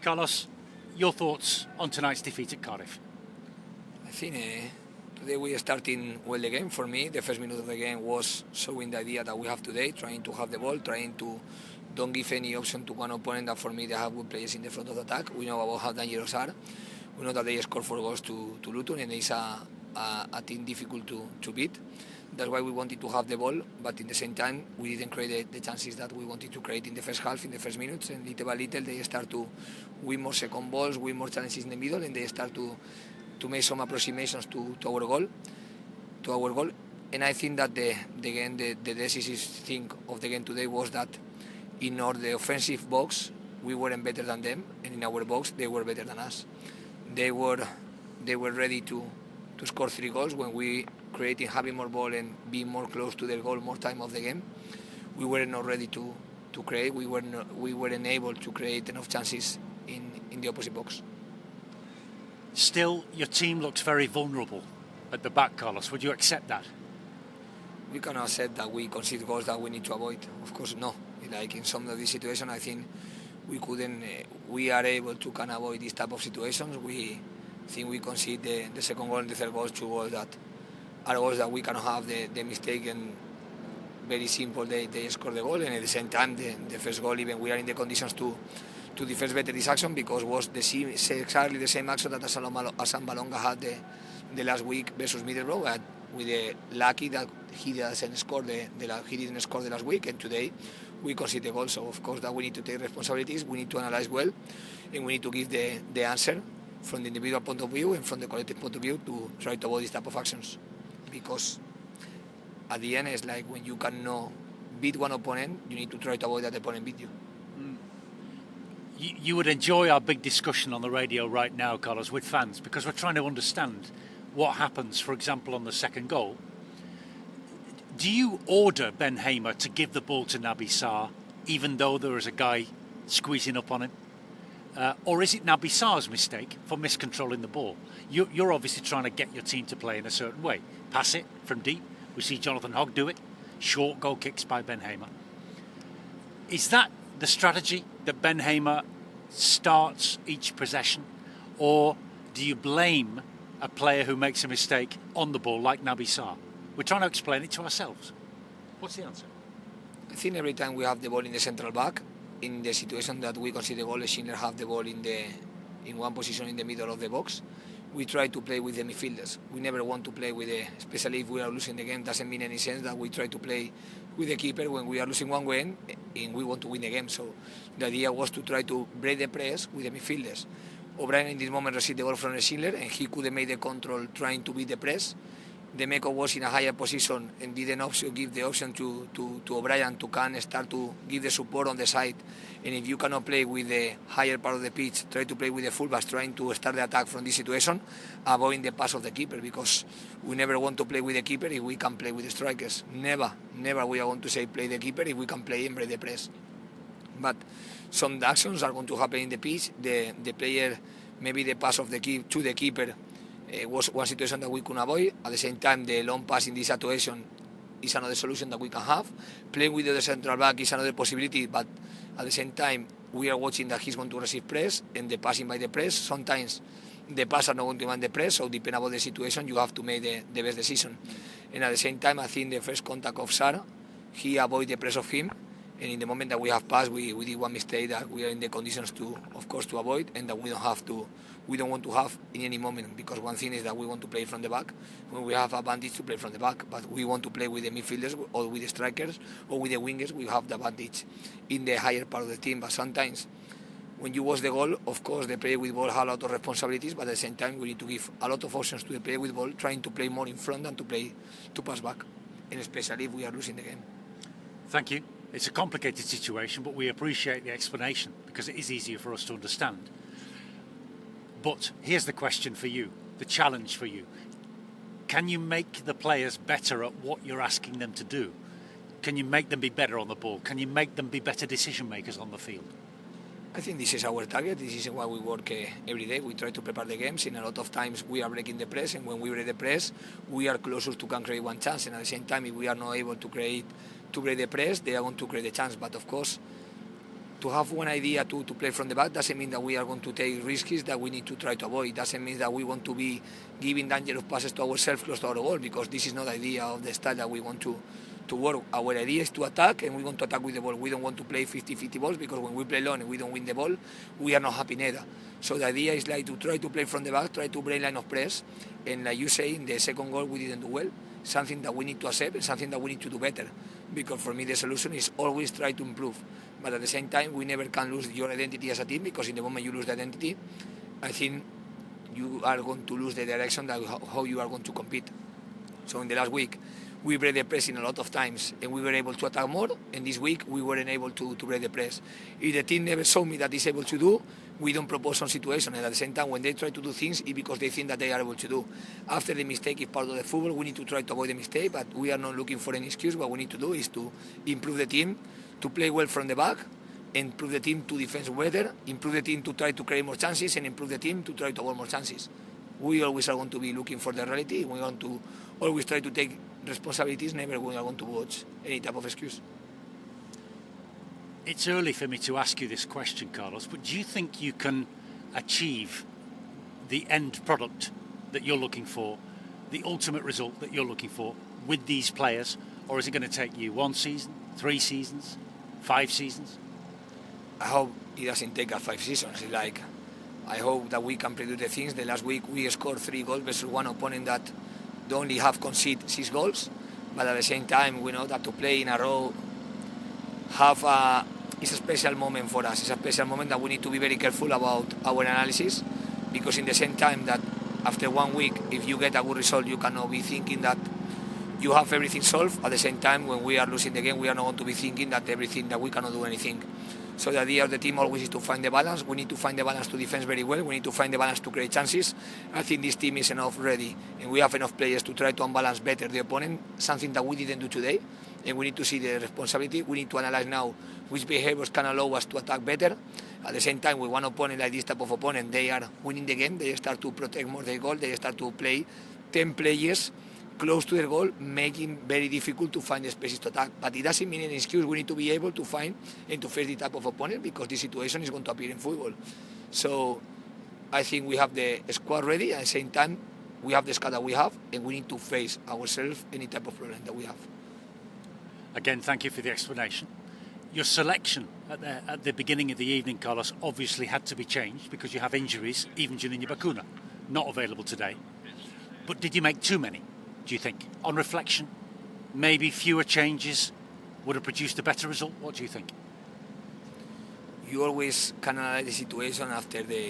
Carlos, your thoughts on tonight's defeat at Cardiff? I think today we are starting well the game. For me, the first minute of the game was showing the idea that we have today, trying to have the ball, trying to don't give any option to one opponent that for me they have good players in the front of the attack. We know about how dangerous are. We know that they scored 4 goals to Luton, and it's a team difficult to beat. That's why we wanted to have the ball, but in the same time we didn't create the chances that we wanted to create in the first half, in the first minutes, and little by little they start to win more second balls, win more challenges in the middle, and they start to make some approximations to our goal. And I think that the decisive thing of the game today was that in the offensive box we weren't better than them, and in our box they were better than us. They were ready to score 3 goals when we creating, having more ball and being more close to their goal more time of the game. We were not ready to create. We weren't able to create enough chances in the opposite box. Still, your team looks very vulnerable at the back, Carlos. Would you accept that? We cannot accept that we concede goals that we need to avoid. Of course, no. Like in some of these situations, I think we couldn't. We are able to can avoid this type of situations. We think we concede the second goal and the third goal, 2 goals that are goals that we cannot have the mistake, and very simple they score the goal, and at the same time the first goal, even we are in the conditions to defend better this action, because it was exactly the same action that Asan Balonga had the last week versus Middlesbrough, with the lucky that he didn't score the last week, and today we concede the goal. So of course that we need to take responsibilities, we need to analyze well, and we need to give the answer from the individual point of view and from the collective point of view to try to avoid this type of actions. Because at the end, it's like when you cannot beat one opponent, you need to try to avoid that opponent beat you. You would enjoy our big discussion on the radio right now, Carlos, with fans, because we're trying to understand what happens, for example, on the second goal. Do you order Ben Hamer to give the ball to Naby Sarr, even though there is a guy squeezing up on him? Or is it Naby Sarr's mistake for miscontrolling the ball? You're obviously trying to get your team to play in a certain way. Pass it from deep. We see Jonathan Hogg do it. Short goal kicks by Ben Hamer. Is that the strategy, that Ben Hamer starts each possession? Or do you blame a player who makes a mistake on the ball like Naby Sarr? We're trying to explain it to ourselves. What's the answer? I think every time we have the ball in the central back, in the situation that we consider goal, Schindler have the ball in one position in the middle of the box, we try to play with the midfielders. We never want to play with especially if we are losing the game, doesn't mean any sense that we try to play with the keeper when we are losing one game and we want to win the game. So the idea was to try to break the press with the midfielders. O'Brien in this moment received the ball from Schindler, and he could have made the control trying to beat the press. Demeco was in a higher position and didn't give the option to O'Brien to can start to give the support on the side. And if you cannot play with the higher part of the pitch, try to play with the fullbacks, trying to start the attack from this situation, avoiding the pass of the keeper, because we never want to play with the keeper if we can play with the strikers. Never we are going to say play the keeper if we can play and break the press. But some actions are going to happen in the pitch. The player, maybe the pass of the to the keeper, was one situation that we could avoid. At the same time, the long pass in this situation is another solution that we can have. Playing with the central back is another possibility, but at the same time, we are watching that he's going to receive press, and the passing by the press, sometimes the pass are not going to demand the press, so depending on the situation, you have to make the best decision. And at the same time, I think the first contact of Sarr, he avoided the press of him, and in the moment that we have passed, we did one mistake that we are in the conditions to, of course, to avoid, and that we don't want to have in any moment, because one thing is that we want to play from the back when we have advantage to play from the back, but we want to play with the midfielders or with the strikers or with the wingers. We have the advantage in the higher part of the team, but sometimes when you watch the goal, of course the player with ball have a lot of responsibilities, but at the same time we need to give a lot of options to the player with ball, trying to play more in front than to pass back, and especially if we are losing the game. Thank you. It's a complicated situation, but we appreciate the explanation because it is easier for us to understand. But here's the question for you, the challenge for you. Can you make the players better at what you're asking them to do? Can you make them be better on the ball? Can you make them be better decision makers on the field? I think this is our target. This is why we work every day. We try to prepare the games, and a lot of times we are breaking the press, and when we break the press, we are closer to can create one chance, and at the same time, if we are not able to break the press, they are going to create a chance. But of course, to have one idea to play from the back doesn't mean that we are going to take risks that we need to try to avoid. Doesn't mean that we want to be giving dangerous passes to ourselves close to our goal, because this is not the idea of the style that we want to work. Our idea is to attack, and we want to attack with the ball. We don't want to play 50-50 balls, because when we play long and we don't win the ball, we are not happy neither. So the idea is like to try to play from the back, try to break line of press, and like you say, in the second goal we didn't do well. Something that we need to accept and something that we need to do better, because for me the solution is always try to improve. But at the same time, we never can lose your identity as a team, because in the moment you lose the identity, I think you are going to lose the direction that how you are going to compete. So in the last week, we break the pressing a lot of times, and we were able to attack more, and this week we weren't able to break the press. If the team never showed me that it's able to do, we don't propose some situation, and at the same time when they try to do things, it's because they think that they are able to do. After the mistake is part of the football, we need to try to avoid the mistake, but we are not looking for any excuse. What we need to do is to improve the team, to play well from the back, improve the team to defend better, improve the team to try to create more chances, and improve the team to try to avoid more chances. We always are going to be looking for the reality. We want to always try to take responsibilities, never we are going to watch any type of excuse. It's early for me to ask you this question, Carlos, but do you think you can achieve the end product that you're looking for, the ultimate result that you're looking for with these players, or is it going to take you 1 season, 3 seasons, 5 seasons? I hope it doesn't take us 5 seasons. It's like, I hope that we can produce the things. The last week we scored 3 goals versus one opponent that they only have conceded 6 goals, but at the same time we know that to play in a row it's a special moment for us. It's a special moment that we need to be very careful about our analysis, because in the same time that after 1 week, if you get a good result, you cannot be thinking that you have everything solved. At the same time, when we are losing the game, we are not going to be thinking that we cannot do anything. So the idea of the team always is to find the balance. We need to find the balance to defend very well. We need to find the balance to create chances. I think this team is enough ready, and we have enough players to try to unbalance better the opponent, something that we didn't do today. And we need to see the responsibility. We need to analyze now which behaviors can allow us to attack better. At the same time, with one opponent like this type of opponent, they are winning the game. They start to protect more their goal. They start to play 10 players close to their goal, making very difficult to find the spaces to attack. But it doesn't mean any excuse. We need to be able to find and to face the type of opponent, because this situation is going to appear in football. So I think we have the squad ready. At the same time, we have the squad that we have, and we need to face ourselves any type of problem that we have. Again, thank you for the explanation. Your selection at the beginning of the evening, Carlos, obviously had to be changed because you have injuries, even Juninho Bacuna, not available today. But did you make too many, do you think? On reflection, maybe fewer changes would have produced a better result? What do you think? You always can analyze the situation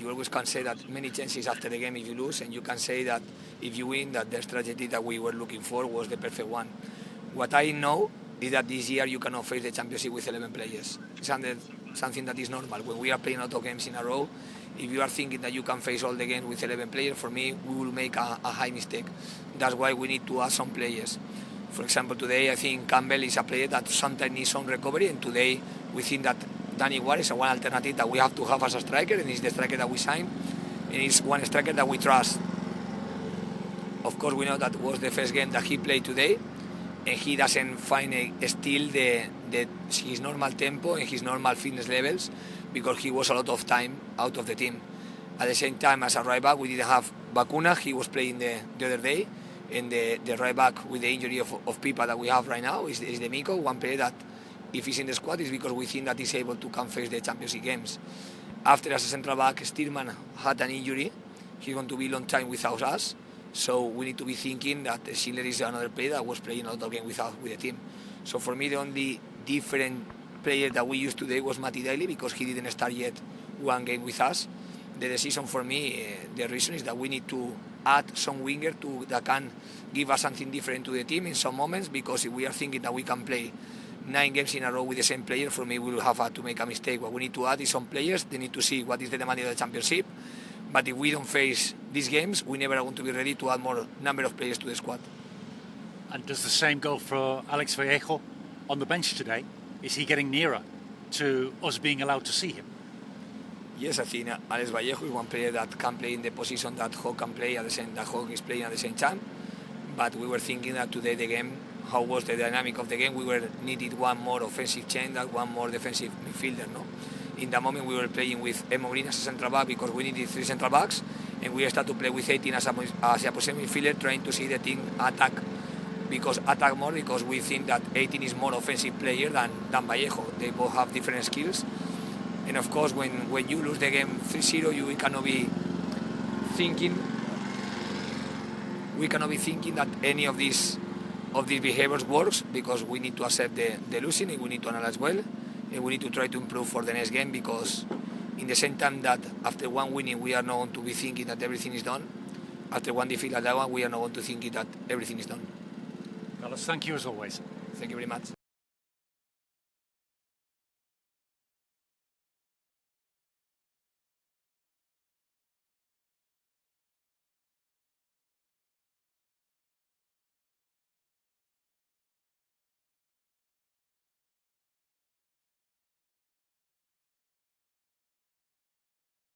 you always can say that many chances after the game if you lose, and you can say that if you win, that the strategy that we were looking for was the perfect one. What I know is that this year you cannot face the championship with 11 players. It's something that is normal. When we are playing a lot of games in a row, if you are thinking that you can face all the games with 11 players, for me, we will make a high mistake. That's why we need to add some players. For example, today I think Campbell is a player that sometimes needs some recovery, and today we think that Danny Ward is one alternative that we have to have as a striker, and it's the striker that we signed, and it's one striker that we trust. Of course, we know that was the first game that he played today, and he doesn't find still his normal tempo and his normal fitness levels, because he was a lot of time out of the team. At the same time, as a right back, we didn't have Bacuna. He was playing the other day, and the right back with the injury of Pipa that we have right now is the Miko, one player that if he's in the squad is because we think that he's able to come face the championship games. After, as a central back, Steelman had an injury. He's going to be a long time without us. So we need to be thinking that Schindler is another player that was playing a lot of games with the team. So for me, the only different player that we used today was Matty Daly, because he didn't start yet one game with us. The decision for me, the reason is that we need to add some winger that can give us something different to the team in some moments, because if we are thinking that we can play 9 games in a row with the same player, for me we will have to make a mistake. What we need to add is some players. They need to see what is the demand of the championship. But if we don't face these games, we never are going to be ready to add more number of players to the squad. And does the same go for Alex Vallejo on the bench today? Is he getting nearer to us being allowed to see him? Yes, I think Alex Vallejo is one player that can play in the position that Hawk can play that Hawk is playing at the same time. But we were thinking that today the game, how was the dynamic of the game. We were needed one more offensive chain, that one more defensive midfielder. No, in that moment we were playing with Emo Green as a central back because we needed 3 central backs, and we started to play with 18 as a possession midfielder, trying to see the team attack more because we think that 18 is more offensive player than Vallejo. They both have different skills, and of course when you lose the game 3-0, you cannot be thinking that any of these behaviors works, because we need to accept the losing, and we need to analyze well, and we need to try to improve for the next game, because in the same time that after one winning we are not going to be thinking that everything is done, after one defeat like that one we are not going to think that everything is done. Carlos, thank you as always. Thank you very much.